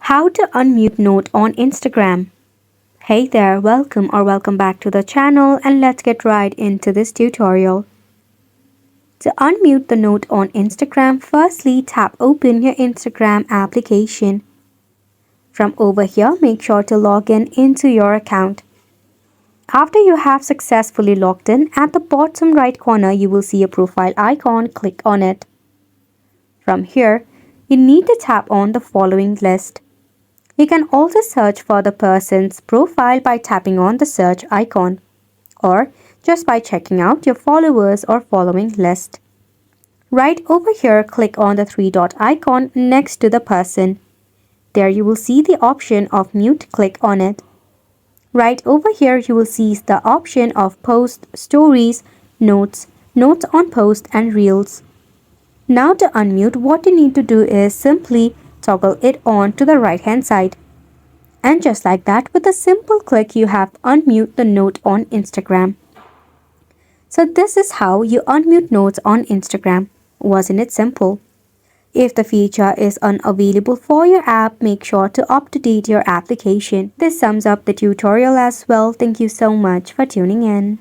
How to unmute Note on Instagram. Hey there, welcome back to the channel, and let's get right into this tutorial. To unmute the note on Instagram, firstly tap open your Instagram application. From over here, make sure to log in into your account. After you have successfully logged in, at the bottom right corner you will see a profile icon. Click on it. From here, you need to tap on the following list. You can also search for the person's profile by tapping on the search icon, or just by checking out your followers or following list. Right over here, click on the three dot icon next to the person. There you will see the option of mute. Click on it. Right over here, you will see the option of post, stories, notes, notes on post, and reels. Now to unmute, what you need to do is simply toggle it on to the right hand side. And just like that, with a simple click, you have unmute the note on Instagram. So this is how you unmute notes on Instagram. Wasn't it simple? If the feature is unavailable for your app, make sure to update your application. This sums up the tutorial as well. Thank you so much for tuning in.